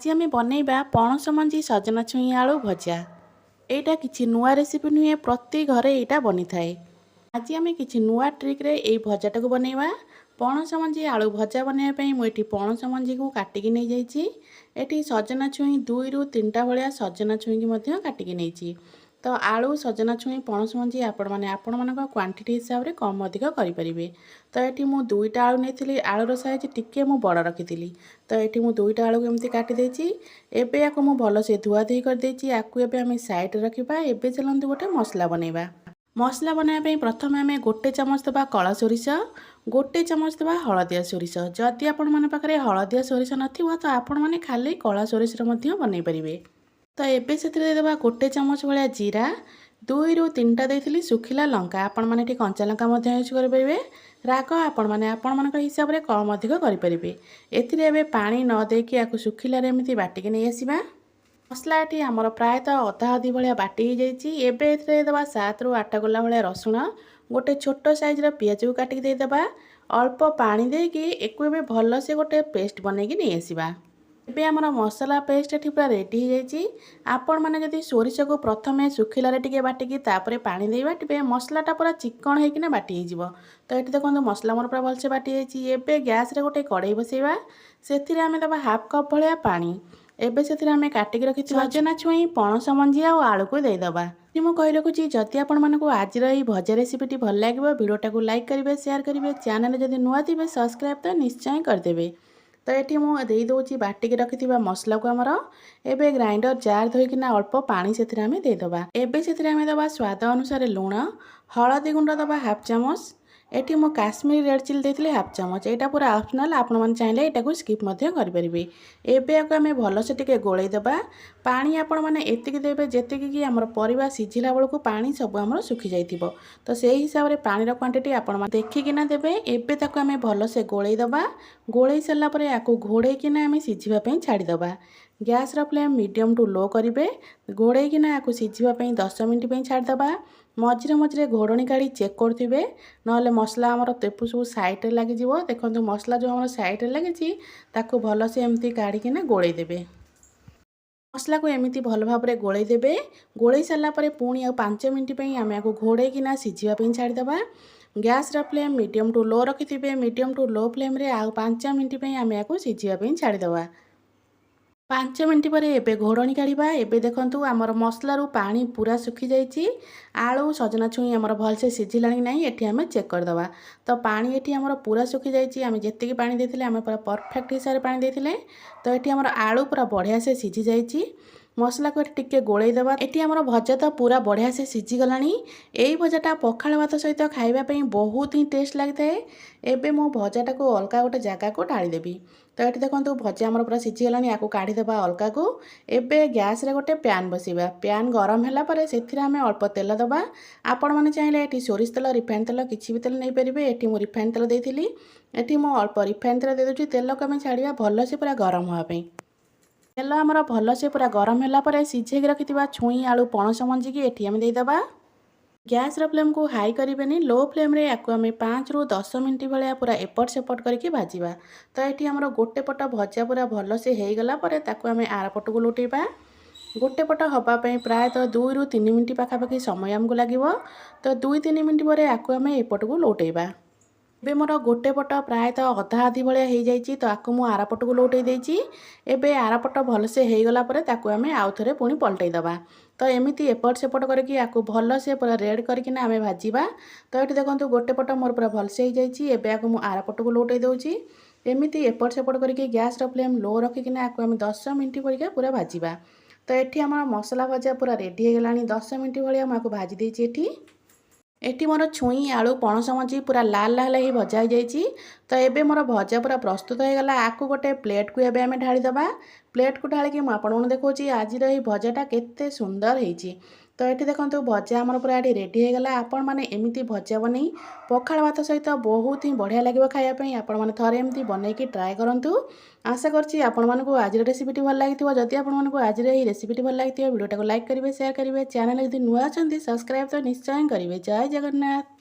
आज आम बनैबा पणस मंजी सजना छुई आलू भजा। एटा किछि नुआ रेसिपी नुहे, प्रति घरे एटा बनी थाए। आज आम किछि नुआ ट्रिक रे एई भजाटा को बनैबा। पणस मंजी आलू भजा बनैबा पई मु एठी पणस मंजी को काटिकी नै जाइछि। एठी सजना छुई 2 रु 3टा भलिया सजना छुई की मध्ये काटिकी नैछि। तो आलू सजना छुई पणस मंजी आपण मानक क्वांटिटी हिसाब रे कम अधिक करि परिबे। तो एठी मु 2टा आलू नेथिली, आलूर साइज टिके मु बड़ रखिथिली। तो एठी मु 2टा आलू एमती काटि देछि। एबे याको मु भल से धुआ धुई कर देछि। याकू एबे हम साइड रखिबा। एबे चलंतु गोटे मसला बनैबा। मसला बनाइबा पई प्रथमे आमे गोटे चामच दबा कला सोरिष, गोटे चामच दबा हळदिया सोरिष। जदि आपण मन पाखरे हळदिया सोरिष नथिबो तो आपण माने खाली कला सोरिष रे मध्ये बनै परिबे। तो एबे सेथिरे देबा गोटे चामच भलिया जीरा, 2 रु 3टा देइथिली सुखिला लंका। आपण माने ठी कंचा लंका मध्ये यूज करि परिबे। राग आपण मानक हिसाब रे कम अधिक करि परिबे। एथिरे एबे पानी न देकी याकू सुखिला रे एमिति बाटिके नै आसीबा। मसला एठी हमर प्रायतः अधा अधि भलिया बाटी हो जाइछि। एबे एथिरे देबा 7 रु 8 गोला भलिया रसुण, गोटे छोटो साइज रो पियाज को काटिके दे देबा। अल्प पानी देकी एकु एबे भल से गोटे पेस्ट बनेकी नै आसीबा। एबे हमर मसला पेस्ट एठी पूरा रेडी हो जाइछि। आपण माने जदि सोरिष को प्रथमे सुखिला रे टिके बाटिकी तापरे पानी देई बाटिबे, मसलाटा पूरा चिकन हेकि ना बाटी हो जिवो। तो एठी देखो मसला मोर पूरा भल से बाटी जाइछि। एबे गैस रे गोटे कढ़ाई बसैबा। सेथिरे आमे देबा हाफ कप भलिया पानी। एबे सेथिरे आमे काटिकी रखिथिबा सजना छुई, पणस मंजी आ आलू को देई दबा। मु कहि रखुछि, जदि आपण मानकु आजिर एई भजा रेसिपीटी भल लागिबो, वीडियोटा को लाइक करिवे, शेयर करिवे, चैनल जदि नुआ थिबे सब्सक्राइब तो निश्चय कर देबे। तो ये मुझे दे दूसरी बाटिकी रखि मसला को आमर एबे ग्राइंडर जार धोईकिना अल्प पानी से देदेबा। एबे से देबा स्वाद अनुसार लुण, हलदी गुंड दबा हाफ चामच। एटी मु काश्मीरी रेड चिली देती हाफ चामच। यहाँ पूरा ऑप्शनल, आपण मैंने चाहिए यहाँ स्किप करेंगे। एबे याको आमे भल से टिके गोलई देबा। पानी आपण मैंने एतिकी देबे जेतिकी कि हमर परिबा सिझिला बेलू पानी सब आमर सुखी जाइथिबो। तो से हिसाब रे पानी रो क्वांटिटी आपण माने देखिकिना देबे। एबे ताको आमे भल से गोलई देबा। गोलई सल्ला परे याको घोड़ेकिना आमे सिझिबा पई छाड़ी देबा। गैस रो फ्लेम मीडियम टू लो करिवे। घोड़ेकिना याको सिझिबा पई 10 मिनिट पई छाड़ी देबा। मझिरे मझिरे घोड़णी काढ़ी चेक करथिबे, नहले मसला हमर तेपु सब साइड रे लागि जिवो। देखंतु मसला जो हमर साइड रे लागिछि ताको भल से एमती काढ़िकिना गोलई देबे। मसला को एमिति भल भाबरे गोलई देबे। गोलई सारा परे पुणी 5 मिनिट पई आमे याको घोड़ेकिना सिझिबा पई छाड़ी देबा। गैस रो फ्लेम मीडियम टू लो रखिथिबे। मीडियम टू लो फ्लेम रे 5 मिनिट पई आमे याको सिझिबा पई छाड़ी देबा। 5 मिनिट पर एबे घोड़णी काढ़ा। एबे देखंतु आमर मसला रू पानी पूरा सुखी जाइछि। आलू सजना छुई आमर भल से सिझिलानी नहीं, एठी आमे चेक करदबा। तो पानी एठी आमर पूरा सुखी जाइछि। आमे जेतिकी पानी देथिले आमे पूरा परफेक्ट हिसाब रे पानी देथिले। तो एठी आमर आलू पूरा बढ़िया से सिझी जाइछि। मसला को टिके गोलई देबा। एठी आमर भजा तो पूरा बढ़िया से सिझी गलानी। एई भजाटा पखाळ भात सहित खाइबा पई बहुत ही टेस्ट लागिथाए। एबे मो भजाटा को अलगा गोटे जगह को ढाली देबी। तो ये देखो भजा आमर पूरा सिझी गलानी। याकू काढ़ी देबा अलगा को। एबे गैस रे गोटे पैन बसैबा। पैन गरम होला परे सेथिरे आमे अल्प तेल दबा। आपण माने चाहिले एठी सोरिष तेल, रिफाइन तेल किछि भी तेल नै परिबे। एठी मु रिफाइन तेल देइथिली। एठी मु अल्प रिफाइन तेल दे दोछि। तेल को आमे छाड़िया भल से पूरा गरम होआ पई। तेल आमर भल से पूरा गरम होला परे सिझेक रखिथिबा छुई आलू पणस मंजी की एठी आमे देई दबा। गैस रो फ्लेम को हाई करिबेनी, लो फ्लेम रे याकू आमे 5 रु 10 मिनिट भलिया पूरा एपट सेपट करके भाजीबा। तो एठी हमरो गोटे पट भजा पूरा भल से हेई गला परे ताकू आमे आर पट को लुटेबा। गोटे पट हबा पई प्रायतः 2 रु 3 मिनिट पाखापाखि समय हमको लागिवो। तो 2-3 मिनिट परे याकू आमे एपट को लुटेबा। एबे मोर गोटे पट प्रायतः अधा आधी भलिया हेई जाइछि। तो आकु मु आर पट को लौटै देइछि। एबे आर पट भल से हेई गला परे ताकू आमे आउ थरे पुणी पलटै दबा। तो एमिति एपट सेपट करके याकू भल से पूरा रेड करकिना आमे भाजीबा। तो एठी देखंतु गोटे पट मोर पूरा भल से हेई जाइछि। एबे आकु मु आर पट को लौटै दउछि। एमिति एपट सेपट करके गैस रो फ्लेम लो रखिकिना याकू आमे 10 मिनिट परिका पूरा भाजीबा। तो एठी हमर मसला भजा पूरा रेडी हे गलानी। 10 मिनिट भलिया माकू भाजी देइछि। एठी मोर छुई आलू पणस मंजी पूरा लाल लाल ही भजा हो जाइछि। तो एबे मोर भजा पूरा प्रस्तुत हो गला। आकु गोटे प्लेट को एबे आमे ढाली दबा। प्लेट को ढालिकी मु आपण माने देखौछि आजिर एही भजाटा केते सुंदर ହେଇछि। तो ये देखो भजा आमर पूरा ये रेडी हो गला। आपण माने एमिति भजा बनै पखाळ भात सहित बहुत ही बढ़िया लगे खायापी। आपण माने थरे एमती बनैकी ट्राए करंतु। आशा करछि आपण मानकु आज रेसिपीटी भल लागिथिबो। जदि आपण मानकु आज एही रेसिपीटी भल लागिथिबो वीडियोटा को लाइक करिवे, शेयर करिवे, चैनल यदि नुआ अछंती सब्सक्राइब तो निश्चय करिवे। जय जगन्नाथ।